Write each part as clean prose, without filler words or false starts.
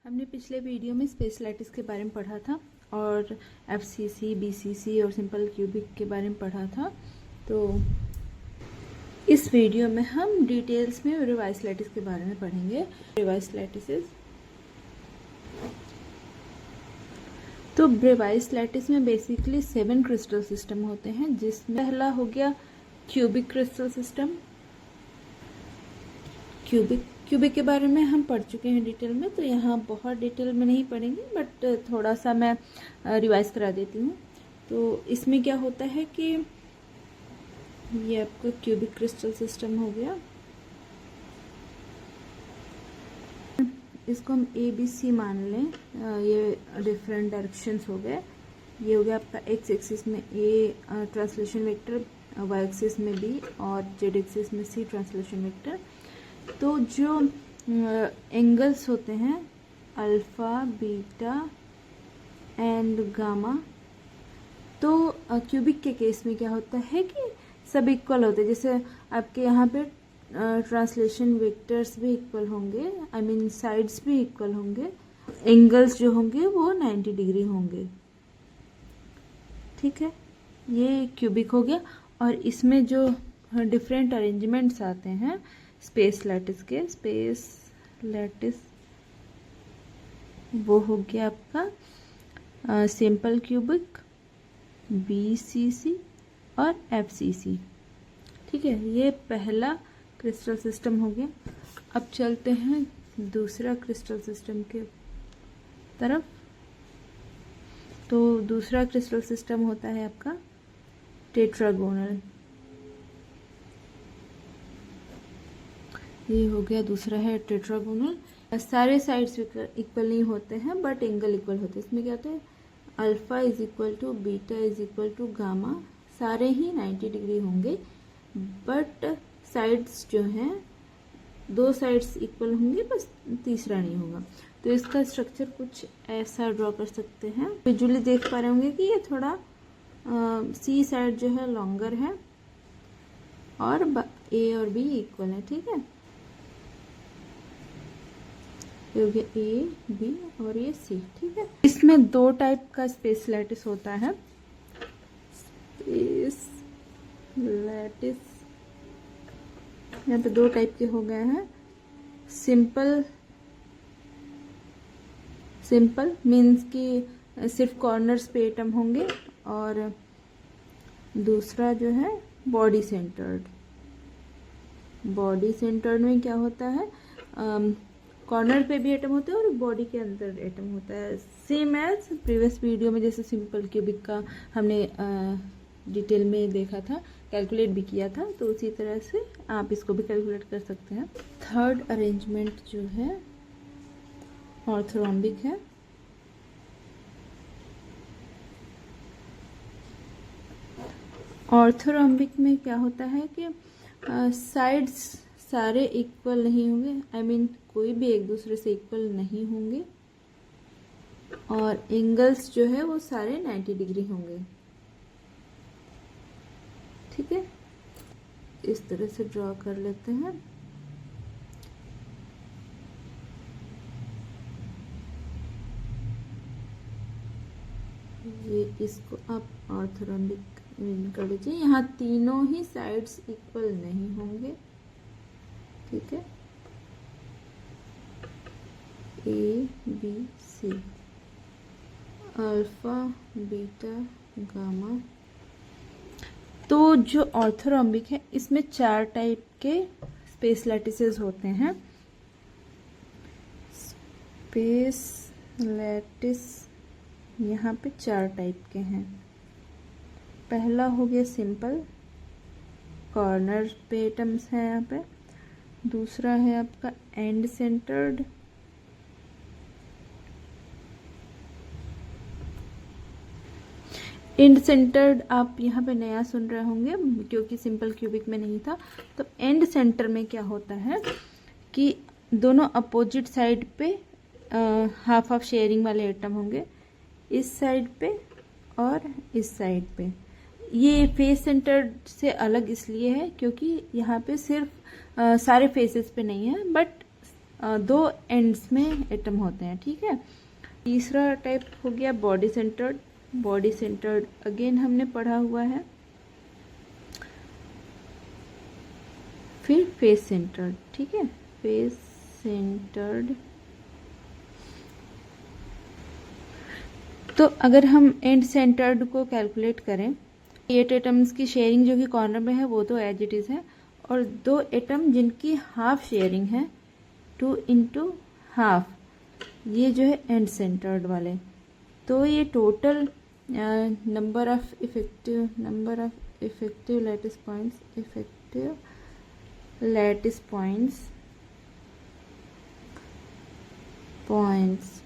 हमने पिछले वीडियो में स्पेस लैटिस के बारे में पढ़ा था और एफसीसी, बीसीसी और सिंपल क्यूबिक के बारे में पढ़ा था। तो इस वीडियो में हम डिटेल्स में ब्रेवाइस लैटिस के बारे में पढ़ेंगे। ब्रेवाइस लैटिसेस, तो ब्रेवाइस लैटिस में बेसिकली 7 क्रिस्टल सिस्टम होते हैं, जिसमें पहला हो गया क्यूबिक क्रिस्टल सिस्टम। क्यूबिक के बारे में हम पढ़ चुके हैं डिटेल में, तो यहाँ बहुत डिटेल में नहीं पढ़ेंगे, बट थोड़ा सा मैं रिवाइज करा देती हूँ। तो इसमें क्या होता है कि ये आपका क्यूबिक क्रिस्टल सिस्टम हो गया, इसको हम ABC मान लें। ये डिफरेंट डायरेक्शंस हो गए। ये हो गया आपका एक्स एक्सिस में A translation vector, y axis में B और जेड एक्सिस में C ट्रांसलेशन वेक्टर। तो जो एंगल्स होते हैं अल्फा, बीटा एंड गामा, तो क्यूबिक के केस में क्या होता है कि सब इक्वल होते हैं। जैसे आपके यहाँ पे ट्रांसलेशन वेक्टर्स भी इक्वल होंगे, आई मीन साइड्स भी इक्वल होंगे, एंगल्स जो होंगे वो 90 डिग्री होंगे। ठीक है, ये क्यूबिक हो गया। और इसमें जो डिफरेंट अरेंजमेंट्स आते हैं स्पेस लैटिस के, स्पेस लैटिस वो हो गया आपका सिंपल क्यूबिक, BCC और FCC। ठीक है, ये पहला क्रिस्टल सिस्टम हो गया। अब चलते हैं दूसरा क्रिस्टल सिस्टम के तरफ। तो दूसरा क्रिस्टल सिस्टम होता है आपका टेट्रागोनल। ये हो गया दूसरा है टेट्रागोनल। सारे साइड्स इक्वल नहीं होते हैं, बट एंगल इक्वल होते हैं। इसमें क्या होता है, alpha is equal to beta is equal to gamma, सारे ही 90 डिग्री होंगे, बट साइड्स जो हैं 2 साइड्स इक्वल होंगे, बस तीसरा नहीं होगा। तो इसका स्ट्रक्चर कुछ ऐसा ड्रॉ कर सकते हैं। विजुअली देख पा रहे होंगे कि ये थोड़ा C साइड जो है लॉन्गर है और A और B इक्वल है। ठीक है, ये हो गया A, B और ये C। ठीक है, इसमें 2 टाइप का स्पेस लैटिस होता है। स्पेस लैटिस यहाँ पे 2 टाइप के हो गए हैं। सिंपल मीन्स कि सिर्फ कॉर्नर्स पे एटम होंगे, और दूसरा जो है बॉडी सेंटर्ड। बॉडी सेंटर्ड में क्या होता है, कॉर्नर पे भी एटम होते हैं और बॉडी के अंदर एटम होता है। सेम एज प्रीवियस वीडियो में जैसे सिंपल क्यूबिक का हमने डिटेल में देखा था, कैलकुलेट भी किया था, तो उसी तरह से आप इसको भी कैलकुलेट कर सकते हैं। थर्ड अरेंजमेंट जो है ऑर्थोरोम्बिक है। ऑर्थोरोम्बिक में क्या होता है कि साइड्स सारे इक्वल नहीं होंगे, आई मीन कोई भी एक दूसरे से इक्वल नहीं होंगे, और एंगल्स जो है वो सारे 90 डिग्री होंगे। ठीक है, इस तरह से ड्रॉ कर लेते हैं। ये इसको आप ऑर्थोरोम्बिक कर लीजिए। यहाँ तीनों ही साइड्स इक्वल नहीं होंगे। ठीक है, A, B, C, alpha, beta, gamma. तो जो ऑर्थोरोम्बिक है इसमें 4 टाइप के स्पेस लैटिसेस होते हैं। स्पेस लैटिस यहाँ पे 4 टाइप के हैं। पहला हो गया सिंपल, कॉर्नर पे एटम्स हैं यहाँ पे। दूसरा है आपका एंड सेंटर्ड। एंड सेंटर्ड आप यहाँ पे नया सुन रहे होंगे क्योंकि सिंपल क्यूबिक में नहीं था। तो एंड सेंटर में क्या होता है कि दोनों अपोजिट साइड पे हाफ हाफ शेयरिंग वाले एटम होंगे, इस साइड पे और इस साइड पे। ये फेस सेंटर्ड से अलग इसलिए है क्योंकि यहाँ पे सिर्फ सारे फेसेस पे नहीं है, बट दो एंड्स में एटम होते हैं, ठीक है। तीसरा टाइप हो गया body centred. Body centred again हमने पढ़ा हुआ है। फिर फेस सेंटर्ड, ठीक है, फेस सेंटर्ड। तो अगर हम एंड सेंटर्ड को कैलकुलेट करें, 8 एटम्स की शेयरिंग जो कि कॉर्नर में है वो तो एज इट इज़ है, और 2 एटम जिनकी हाफ शेयरिंग है 2 इंटू हाफ, ये जो है एंड सेंटर्ड वाले। तो ये total number of effective lattice points,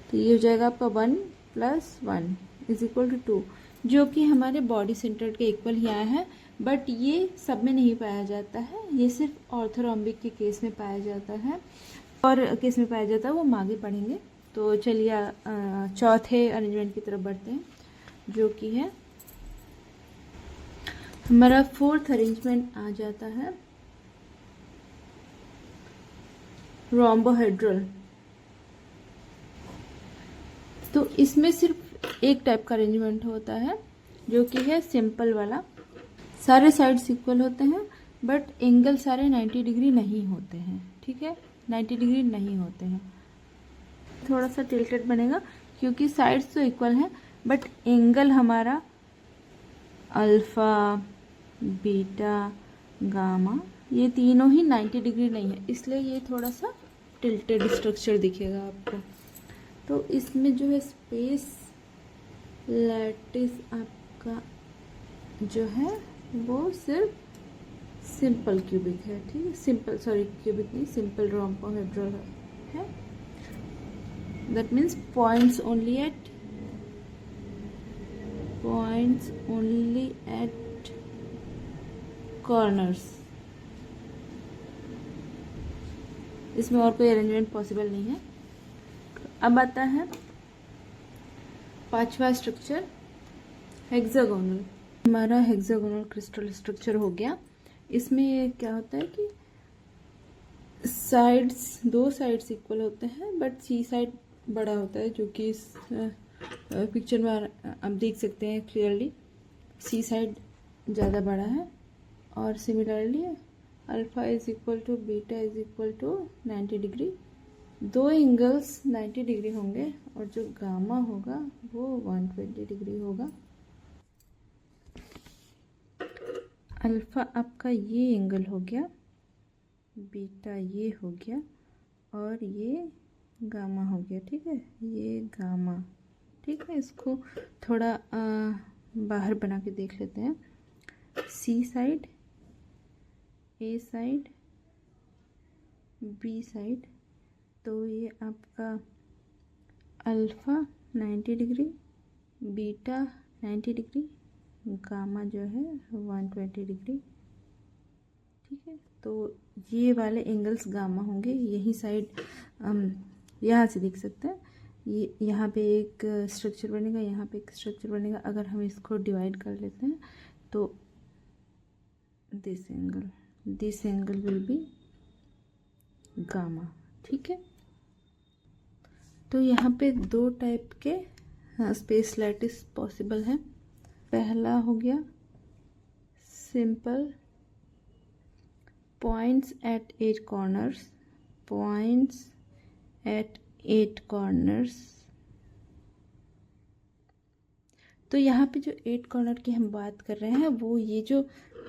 तो ये हो जाएगा आपका 1 + 1 = 2, जो कि हमारे बॉडी सेंटर्ड के इक्वल ही आया है। बट ये सब में नहीं पाया जाता है, ये सिर्फ ऑर्थोरोम्बिक के केस में पाया जाता है, और केस में पाया जाता है वो हम आगे पढ़ेंगे। तो चलिए चौथे अरेंजमेंट की तरफ बढ़ते हैं, जो कि है हमारा 4th अरेंजमेंट आ जाता है रोम्बोहेड्रल। तो इसमें सिर्फ एक टाइप का अरेंजमेंट होता है, जो कि है सिंपल वाला। सारे साइड्स इक्वल होते हैं बट एंगल सारे 90 डिग्री नहीं होते हैं, ठीक है, 90 डिग्री नहीं होते हैं। थोड़ा सा टिल्टेड बनेगा क्योंकि साइड्स तो इक्वल हैं बट एंगल हमारा अल्फा, बीटा, गामा ये तीनों ही 90 डिग्री नहीं है, इसलिए ये थोड़ा सा टिल्टेड स्ट्रक्चर दिखेगा आपको। तो इसमें जो है स्पेस लैटिस आपका जो है वो सिर्फ सिंपल क्यूबिक है, ठीक है, क्यूबिक नहीं, सिंपल रोम्बोहेड्रल है। That means points only at corners. इसमें और कोई अरेंजमेंट पॉसिबल नहीं है। अब आता है 5वां स्ट्रक्चर, हेक्सागोनल। हमारा हेक्सागोनल क्रिस्टल स्ट्रक्चर हो गया। इसमें क्या होता है कि दो साइड्स इक्वल होते हैं बट सी साइड बड़ा होता है, जो कि इस पिक्चर में आप देख सकते हैं क्लियरली, सी साइड ज़्यादा बड़ा है। और सिमिलरली अल्फा = बीटा = 90 डिग्री। दो एंगल्स 90 डिग्री होंगे और जो गामा होगा वो 120 डिग्री होगा। अल्फा आपका ये एंगल हो गया, बीटा ये हो गया और ये गामा हो गया, ठीक है, ये गामा, ठीक है। इसको थोड़ा बाहर बना के देख लेते हैं। सी साइड, ए साइड, बी साइड, तो ये आपका alpha 90 degree, beta 90 degree, gamma जो है 120 डिग्री, ठीक है। तो ये वाले एंगल्स गामा होंगे। यही साइड यहाँ से देख सकते हैं, ये यहाँ पे एक स्ट्रक्चर बनेगा, यहाँ पे एक स्ट्रक्चर बनेगा। अगर हम इसको डिवाइड कर लेते हैं तो this angle will be gamma, ठीक है। तो यहाँ पे दो टाइप के स्पेस लैटिस पॉसिबल है। पहला हो गया सिंपल पॉइंट्स एट 8 कॉर्नर्स। तो यहाँ पे जो 8 कॉर्नर की हम बात कर रहे हैं वो ये जो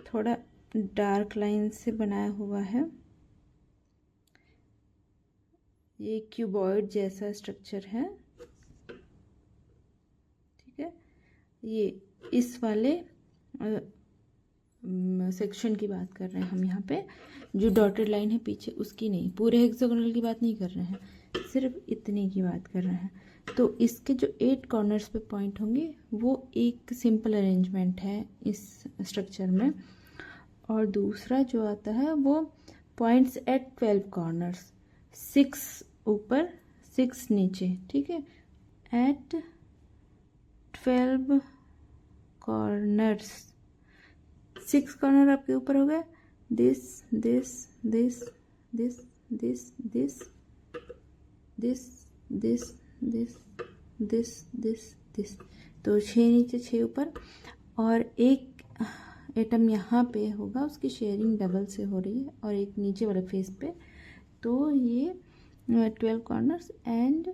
थोड़ा डार्क लाइन से बनाया हुआ है, ये क्यूबॉइड जैसा स्ट्रक्चर है, ठीक है। ये इस वाले सेक्शन की बात कर रहे हैं हम। यहाँ पे जो डॉटेड लाइन है पीछे उसकी नहीं, पूरे हेक्सागोनल की बात नहीं कर रहे हैं, सिर्फ इतने की बात कर रहे हैं। तो इसके जो 8 कॉर्नर्स पे पॉइंट होंगे वो एक सिंपल अरेंजमेंट है इस स्ट्रक्चर में। और दूसरा जो आता है वो पॉइंट्स एट 12 कॉर्नर्स, 6 ऊपर 6 नीचे, ठीक है, एट 12 कॉर्नर्स। 6 कॉर्नर आपके ऊपर हो गए, this this this this this this this this this this this this, तो 6 नीचे 6 ऊपर, और एक एटम यहाँ पे होगा, उसकी शेयरिंग डबल से हो रही है, और एक नीचे वाले फेस पे, तो ये 12 corners and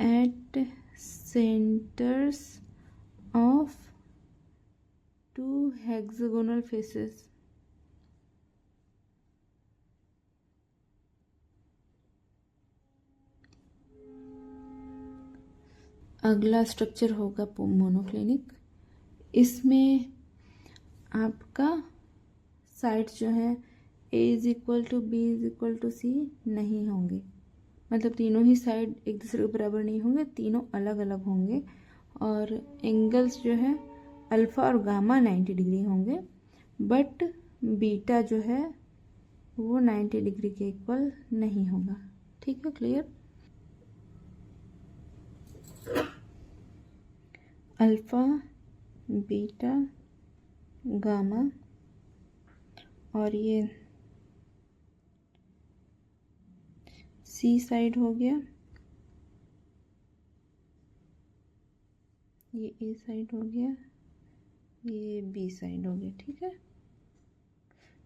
at centres of 2 hexagonal faces. अगला स्ट्रक्चर होगा मोनोक्लिनिक। इसमें आपका साइड्स जो है A is equal to B is equal to C नहीं होंगे, मतलब तीनों ही साइड एक दूसरे के बराबर नहीं होंगे, तीनों अलग अलग होंगे, और एंगल्स जो है अल्फ़ा और गामा 90 डिग्री होंगे, बट बीटा जो है वो 90 डिग्री के इक्वल नहीं होगा। ठीक है, क्लियर। अल्फ़ा, बीटा, गामा, और ये सी साइड हो गया, ये ए साइड हो गया, ये बी साइड हो गया। ठीक है,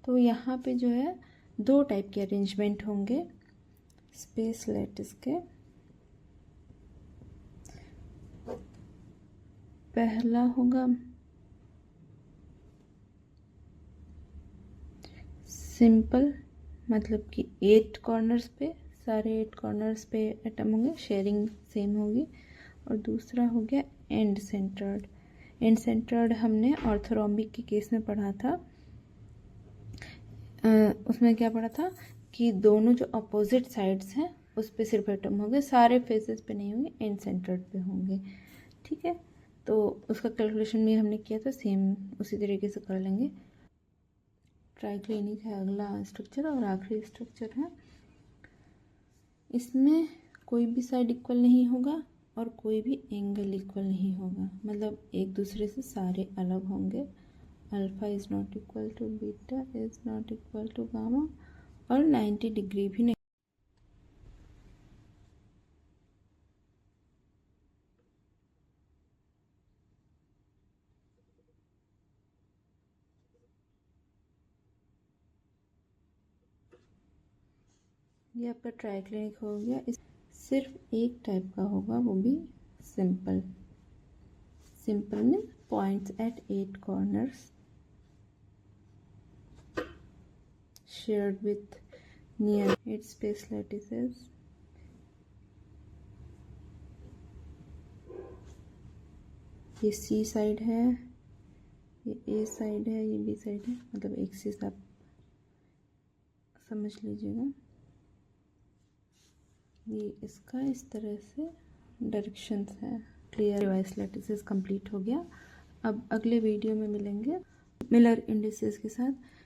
तो यहाँ पे जो है 2 टाइप के अरेंजमेंट होंगे स्पेस लैटिस के। पहला होगा सिंपल, मतलब कि 8 कॉर्नर्स पे, सारे 8 कॉर्नर्स पे एटम होंगे, शेयरिंग सेम होगी, और दूसरा हो गया एंड सेंटर्ड। एंड सेंटर्ड हमने ऑर्थोरोम्बिक के केस में पढ़ा था, उसमें क्या पढ़ा था कि दोनों जो अपोजिट साइड्स हैं उस पे सिर्फ एटम होंगे, सारे फेसेस पे नहीं होंगे, एंड सेंटर्ड पे होंगे। ठीक है, तो उसका कैलकुलेशन भी हमने किया था, सेम उसी तरीके से कर लेंगे। ट्राइक्लिनिक है अगला स्ट्रक्चर, और आखिरी स्ट्रक्चर है। इसमें कोई भी साइड इक्वल नहीं होगा और कोई भी एंगल इक्वल नहीं होगा, मतलब एक दूसरे से सारे अलग होंगे। Alpha is not equal to beta is not equal to gamma, और 90 डिग्री भी नहीं। ये आपका ट्राइक्लिनिक हो गया। इस सिर्फ एक टाइप का होगा, वो भी simple. Simple means points at 8 corners shared with near its space lattices. ये C साइड है, ये A साइड है, ये B साइड है, मतलब एक्सिस आप समझ लीजिएगा। ये इसका इस तरह से डायरेक्शंस है। क्लियर, डिवाइस लैटिसेस कंप्लीट हो गया। अब अगले वीडियो में मिलेंगे मिलर इंडिसेस के साथ।